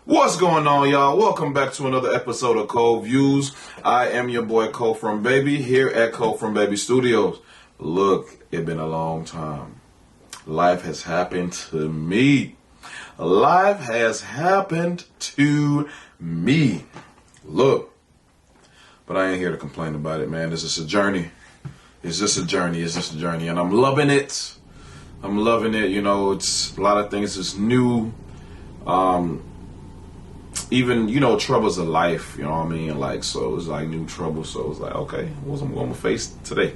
What's going on, y'all? Welcome back to another episode of Cold Views. I am your boy ColdFrontBaby here at ColdFrontBaby Studios. Look, it's been a long time. Life has happened to me. Life has happened to me. Look, but I ain't here to complain about it, man. It's just a journey. It's just a journey. And I'm loving it. You know, it's a lot of things is new. Even, you know, troubles of life, you know what I mean? Like, so it's like new trouble. So it's like, okay, what am I going to face today?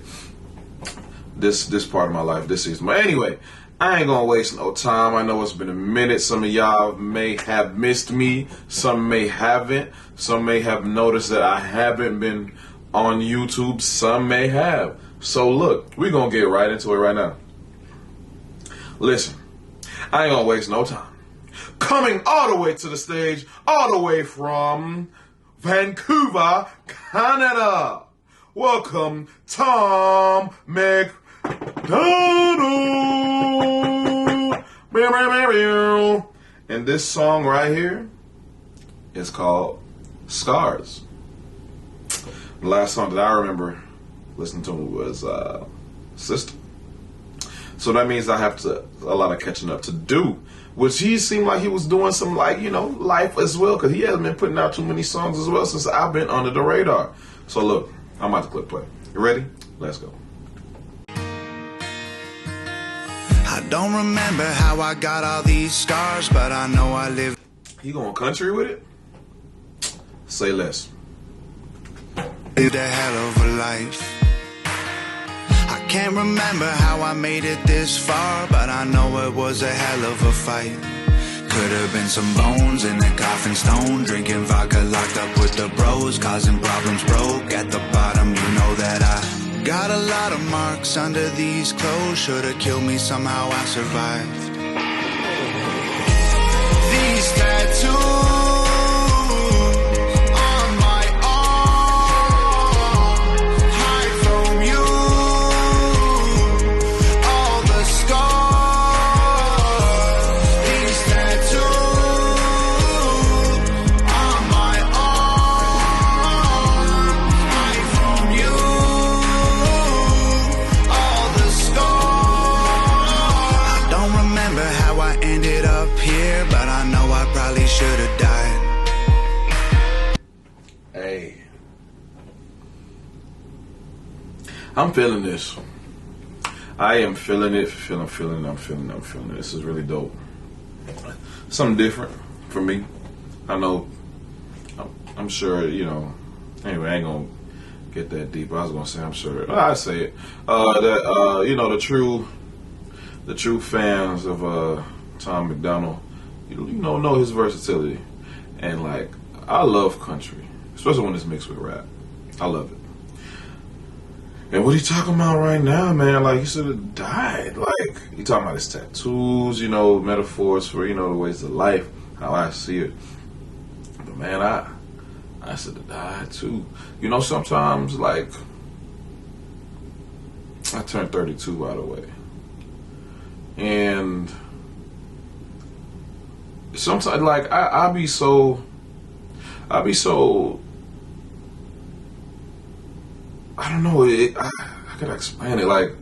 This part of my life, this season. But anyway, I ain't going to waste no time. I know it's been a minute. Some of y'all may have missed me. Some may haven't. Some may have noticed that I haven't been on YouTube. Some may have. So look, we're going to get right into it right now. Listen, I ain't going to waste no time. Coming all the way to the stage, all the way from Vancouver, Canada. Welcome, Tom MacDonald. And this song right here is called Scars. The last song that I remember listening to was Sister. So that means I have a lot of catching up to do. Which he seemed like he was doing some, like, you know, life as well, because he hasn't been putting out too many songs as well since I've been under the radar. So look, I'm about to click play. You ready? Let's go. I don't remember how I got all these scars, but I know I live. You going country with it? Say less. Lived a hell of a life. I can't remember how I made it this far, but I know it was a hell of a fight. Could have been some bones in a coffin stone, drinking vodka, locked up with the bros, causing problems, broke at the bottom. You know that I got a lot of marks under these clothes. Should have killed me, somehow I survived. These tattoos should have died. Hey, I'm feeling this. I am feeling it. I'm feeling it. This is really dope. Something different for me. I know. I'm sure, you know. Anyway, I ain't gonna get that deep. I was gonna say I'm sure. I say it. That you know, the true fans of Tom MacDonald, you know his versatility. And like, I love country, especially when it's mixed with rap. I love it. And what he talking about right now, man, like, he should have died. Like, he talking about his tattoos, you know, metaphors for, you know, the ways of life, how I see it. But man, I should have died too. You know, sometimes, like, I turned 32, by the way. And sometimes, like, I be so, I don't know, I gotta explain it. Like,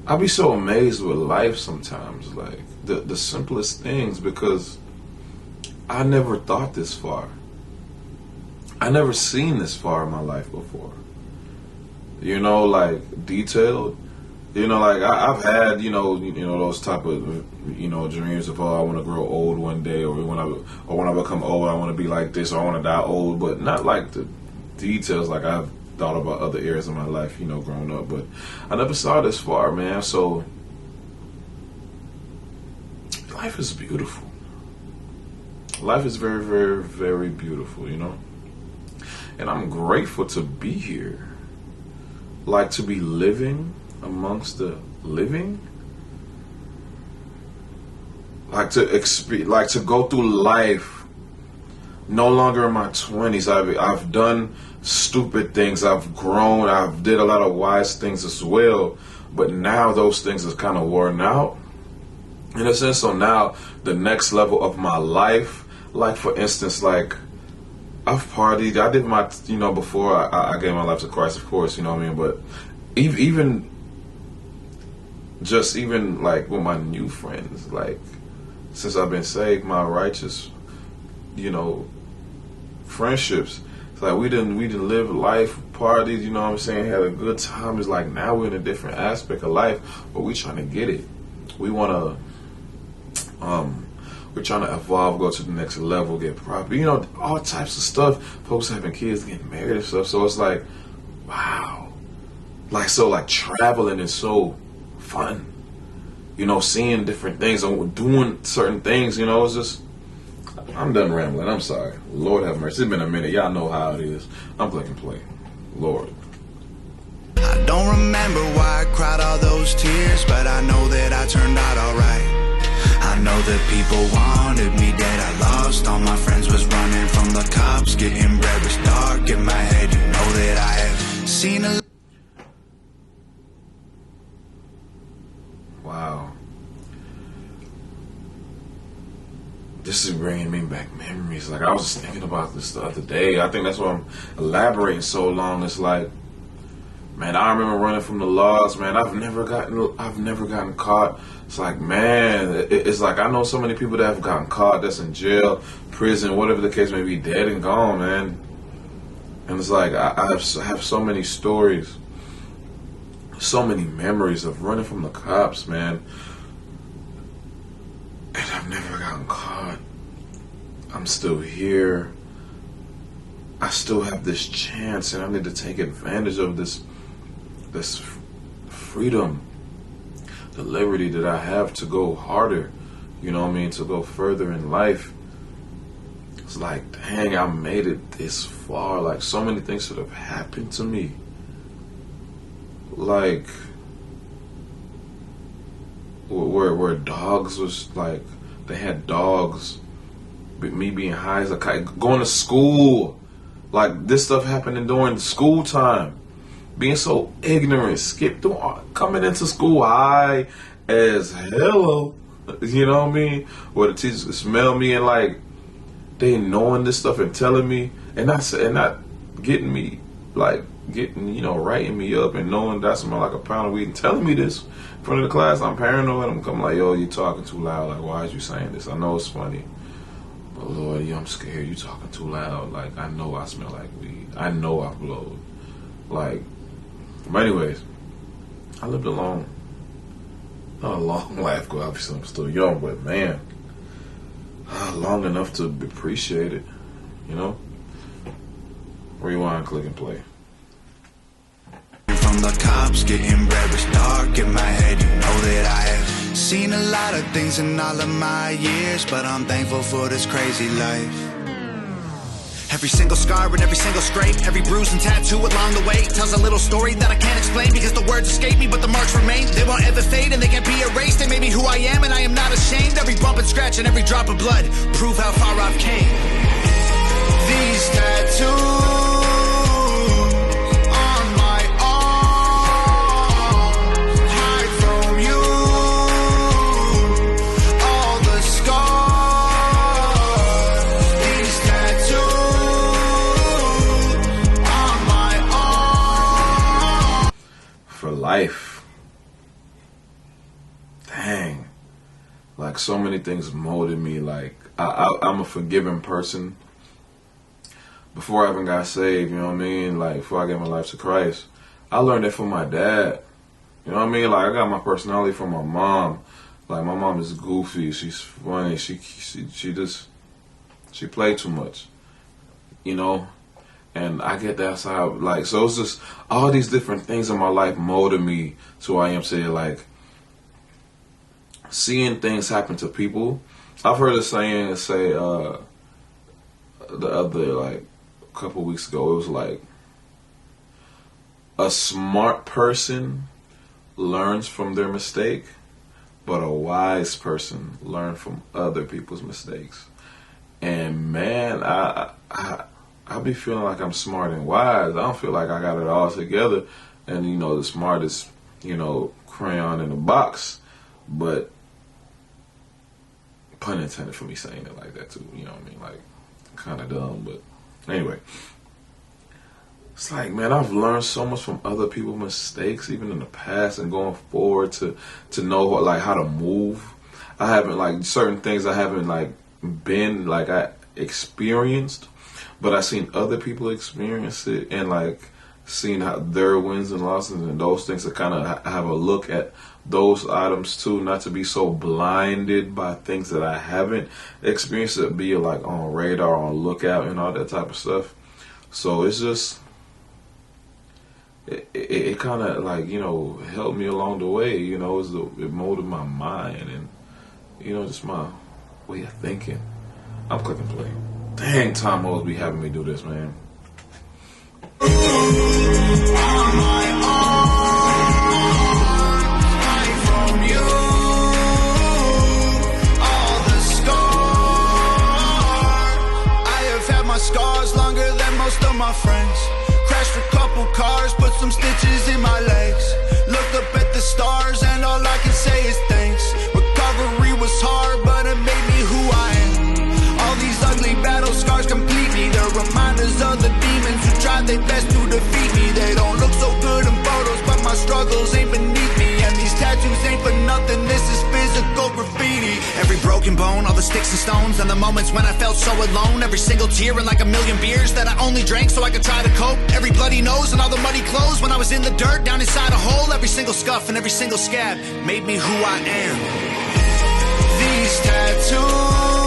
I be so amazed with life sometimes, like, the simplest things, because I never thought this far. I never seen this far in my life before. You know, like, detailed. You know, like, I've had, you know, those type of, you know, dreams of, oh, I want to grow old one day, or when I become old, I want to be like this, or I want to die old, but not like the details like I've thought about other areas of my life, you know, growing up. But I never saw this far, man. So life is beautiful. Life is very, very, very beautiful, you know. And I'm grateful to be here, like, to be living amongst the living, like to go through life no longer in my 20s. I've done stupid things, I've grown, I've did a lot of wise things as well, but now those things are kind of worn out in a sense. So now the next level of my life, Like for instance, like I've partied. I did my, before I gave my life to Christ, of course, you know what I mean. But even like with my new friends, like since I've been saved, my righteous, friendships. It's like we didn't live life, partied, you know what I'm saying, had a good time. It's like now we're in a different aspect of life, but we trying to get it. We're trying to evolve, go to the next level, get property, all types of stuff. Folks having kids, getting married and stuff. So it's like, wow. Like traveling is so fun. Seeing different things and doing certain things, it's just, I'm done rambling. I'm sorry. Lord have mercy. It's been a minute. Y'all know how it is. I'm clicking play. Lord. I don't remember why I cried all those tears, but I know that I turned out alright. I know that people wanted me dead. I lost all my friends, was running from the cops. Getting bread was dark in my head. You know that I have seen a... Wow. This is bringing me back memories. Like I was just thinking about this the other day. I think that's why I'm elaborating so long. It's like, man, I remember running from the laws, man. I've never gotten caught. It's like, man, it's like I know so many people that have gotten caught, that's in jail, prison, whatever the case may be, dead and gone, man. And it's like I have so many stories, so many memories of running from the cops, man. And I've never gotten caught. I'm still here. I still have this chance, and I need to take advantage of this freedom, the liberty that I have to go harder, to go further in life. It's like, dang, I made it this far. Like so many things that have happened to me. Like where dogs was like, they had dogs, me being high as a kite, going to school, like this stuff happening during school time, being so ignorant, coming into school high as hello, you know what I mean, where the teachers could smell me and like they knowing this stuff and telling me and not getting me, like writing me up and knowing that I smell like a pound of weed and telling me this in front of the class. I'm paranoid. I'm coming like, yo, you talking too loud. Like, why is you saying this? I know it's funny, but Lord, I'm scared. You talking too loud. Like, I know I smell like weed. I know I blow. Like, but anyways, I lived not a long life, because obviously I'm still young, but man, long enough to appreciate it, Rewind, click and play. From the cops, getting bread was dark in my head. You know that I have seen a lot of things in all of my years, but I'm thankful for this crazy life. Every single scar and every single scrape, every bruise and tattoo along the way tells a little story that I can't explain, because the words escape me but the marks remain. They won't ever fade and they can't be erased. They made me who I am and I am not ashamed. Every bump and scratch and every drop of blood prove how far I've came. These tattoos life. Dang. Like so many things molded me. Like I'm a forgiving person. Before I even got saved, you know what I mean? Like before I gave my life to Christ, I learned it from my dad. You know what I mean? Like I got my personality from my mom. Like my mom is goofy. She's funny. She played too much. And I get that side, like, so it's just all these different things in my life molded me to who I am today. Like, seeing things happen to people. I've heard a saying say, the other, like, a couple weeks ago, it was like, a smart person learns from their mistake, but a wise person learns from other people's mistakes. And man, I be feeling like I'm smart and wise. I don't feel like I got it all together and, the smartest, crayon in the box. But Pun intended for me saying it like that too. You know what I mean? Like, kind of dumb, but anyway. It's like, man, I've learned so much from other people's mistakes, even in the past, and going forward to know what, like, how to move. I haven't, like, certain things I haven't, like, been, like, I experienced, but I seen other people experience it, and, like, seeing how their wins and losses and those things, to kind of have a look at those items too, not to be so blinded by things that I haven't experienced, to be like on radar, on lookout, and all that type of stuff. So it's just, it kind of, like, you know, helped me along the way. You know, it molded my mind, and, you know, just my way of thinking. I'm clicking play. Dang, Tom always be having me do this, man. Scars longer than most of my friends. Crashed a couple cars, put some stitches in my legs. Looked up at the stars and all I can say is thanks. Recovery was hard, but it made me who I am. All these ugly battle scars complete me. They're reminders of the demons who tried their best to defeat me. They don't look so good in photos, but my struggles ain't beneath me. And these tattoos ain't for nothing, this is physical graffiti. Every broken bone, all the sticks and stones, and the moments when I felt so alone. Every single tear and like a million beers that I only drank so I could try to cope. Every bloody nose and all the muddy clothes when I was in the dirt down inside a hole. Every single scuff and every single scab made me who I am. These tattoos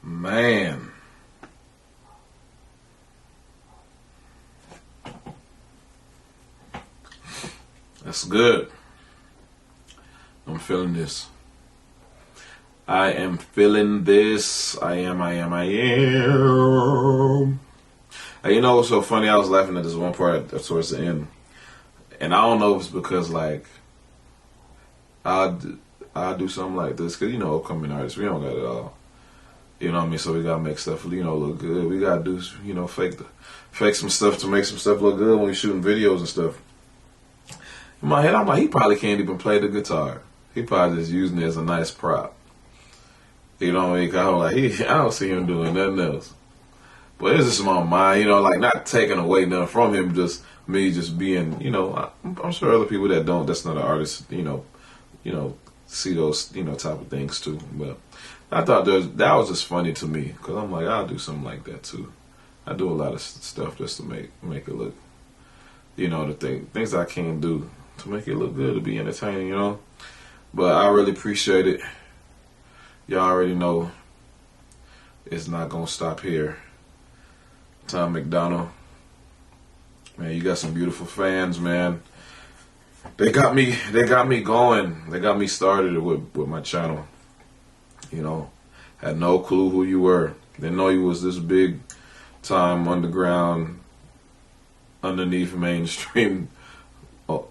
Man, that's good. I'm feeling this. I am feeling this. I am. And you know what's so funny? I was laughing at this one part towards the end, and I don't know if it's because, like, I do something like this, because, you know, upcoming artists, we don't got it all. You know what I mean? So we gotta make stuff, you know, look good. We gotta do, you know, fake some stuff to make some stuff look good when we shooting videos and stuff. In my head, I'm like, he probably can't even play the guitar. He probably just using it as a nice prop. You know what I mean? 'Cause I'm like, I don't see him doing nothing else. But it's just in my mind, you know, like, not taking away nothing from him, just me just being, you know, I'm sure other people that's not an artist, you know, see those, you know, type of things too. But I thought that was just funny to me, because I'm like, I'll do something like that too. I do a lot of stuff just to make it look, you know, the things I can do to make it look good, to be entertaining, you know. But I really appreciate it. Y'all already know it's not gonna stop here. Tom MacDonald, man, you got some beautiful fans, man. They got me going. They got me started with my channel. You know, had no clue who you were. Didn't know you was this big time underground, underneath mainstream. Oh,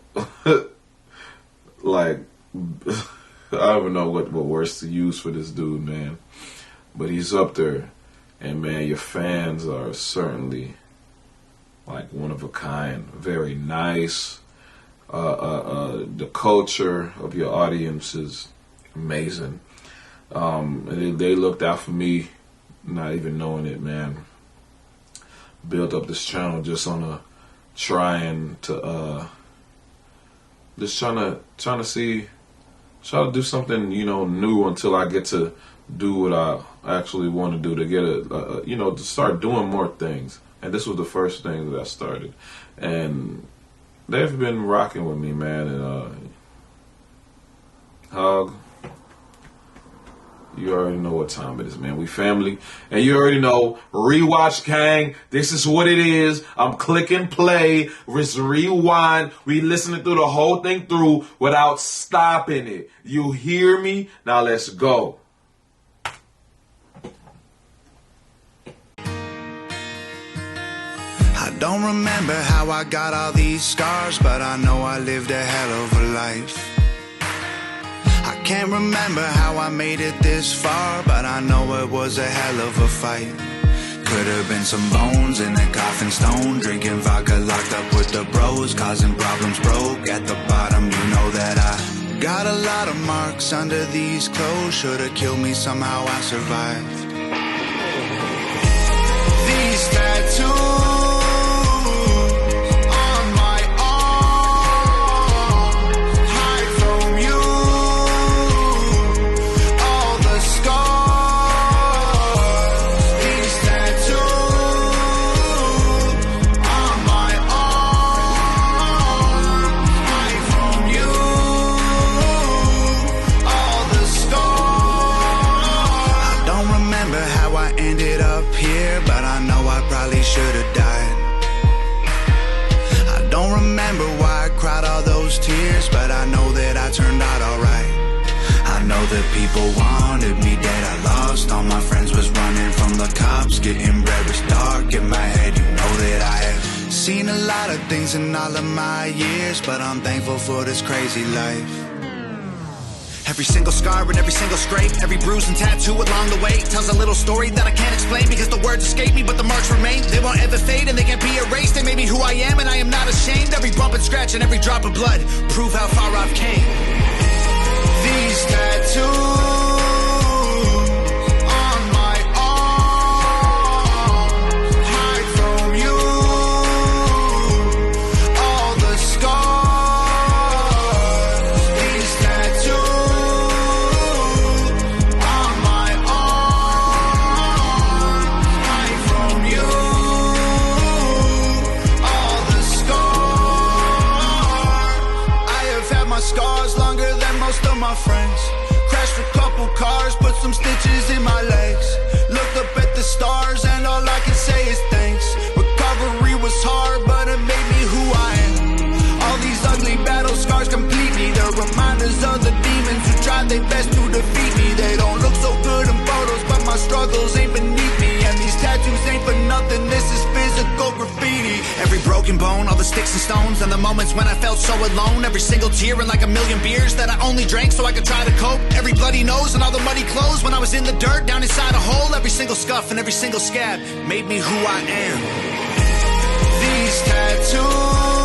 like, I don't even know what words to use for this dude, man. But he's up there, and man, your fans are certainly like one of a kind. Very nice. The culture of your audience is amazing. And they looked out for me, not even knowing it, man. Built up this channel just on a trying to do something, you know, new, until I get to do what I actually want to do, to get you know, to start doing more things. And this was the first thing that I started, and they've been rocking with me, man. And hug. You already know what time it is, man. We family. And you already know, Rewatch Gang, this is what it is. I'm clicking play, just rewind. We listening through the whole thing through without stopping it. You hear me? Now let's go. I don't remember how I got all these scars, but I know I lived a hell of a life. I can't remember how I made it this far, but I know it was a hell of a fight. Could have been some bones in a coffin stone, drinking vodka, locked up with the bros, causing problems, broke at the bottom. You know that I got a lot of marks under these clothes. Should have killed me, somehow I survived. These tattoos should have died. I don't remember why I cried all those tears, but I know that I turned out alright. I know that people wanted me dead. I lost all my friends, was running from the cops, getting red was dark in my head. You know that I have seen a lot of things in all of my years, but I'm thankful for this crazy life. Every single scar and every single scrape, every bruise and tattoo along the way tells a little story that I can't explain, because the words escape me but the marks remain. They won't ever fade and they can't be erased. They made me who I am and I am not ashamed. Every bump and scratch and every drop of blood prove how far I've came. These tattoos my friends, crashed a couple cars, put some stitches in my legs, looked up at the stars and all I can say is thanks. Recovery was hard, but it made me who I am. All these ugly battle scars complete me. They're reminders of the demons who tried their best to defeat me. They don't look so good in photos, but my struggles ain't beneath me. And these tattoos ain't for nothing, this is physical graffiti. Every broken bone, all the sticks and stones, and the moments when I felt so alone. Every single tear and like a million beers that I only drank so I could try to cope. Every bloody nose and all the muddy clothes when I was in the dirt down inside a hole. Every single scuff and every single scab made me who I am. These tattoos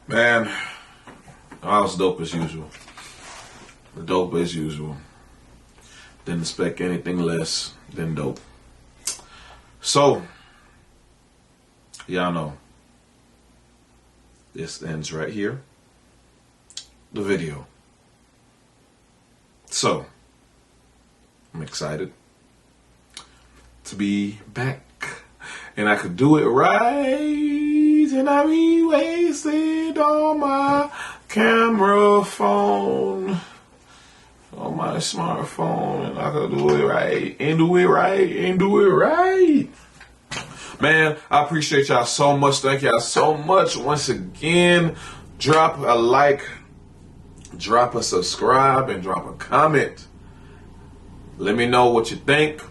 Man, I was dope as usual. Dope as usual. Didn't expect anything less than dope. So, y'all know, this ends right here. The video. So, I'm excited to be back. And I could do it right. And I be wasted on my camera phone, on my smartphone, and I could do it right, and do it right, and do it right. Man, I appreciate y'all so much. Thank y'all so much. Once again, drop a like, drop a subscribe, and drop a comment. Let me know what you think.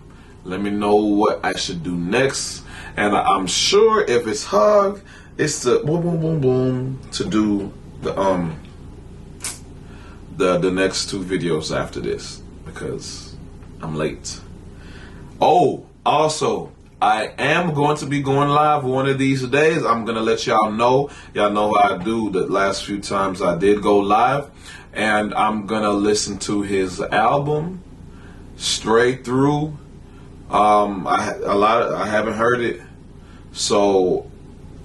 Let me know what I should do next. And I'm sure if it's hug, it's the boom, boom, boom, boom to do the next 2 videos after this because I'm late. Oh, also, I am going to be going live one of these days. I'm going to let y'all know. Y'all know how I do the last few times I did go live. And I'm going to listen to his album straight through. I haven't heard it. So,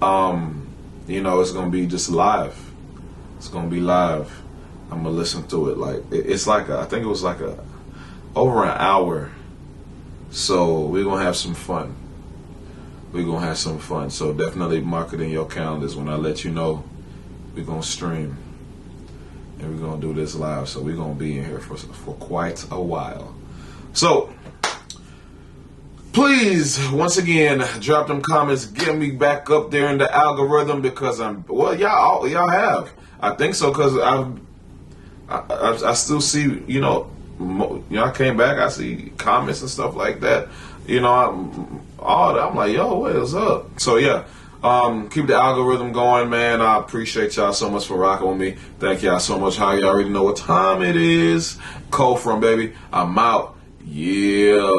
you know, it's going to be just live. It's going to be live. I'm going to listen to it. Like, it's like, I think it was like over an hour. So we're going to have some fun. We're going to have some fun. So definitely mark it in your calendars when I let you know we're going to stream. And we're going to do this live. So we're going to be in here for quite a while. So please, once again, drop them comments. Get me back up there in the algorithm because y'all have. I think so because I still see, you know, y'all came back. I see comments and stuff like that. You know, I'm like, yo, what is up? So yeah, keep the algorithm going, man. I appreciate y'all so much for rocking with me. Thank y'all so much. How y'all already know what time it is. ColdFrontBaby. I'm out. Yeah.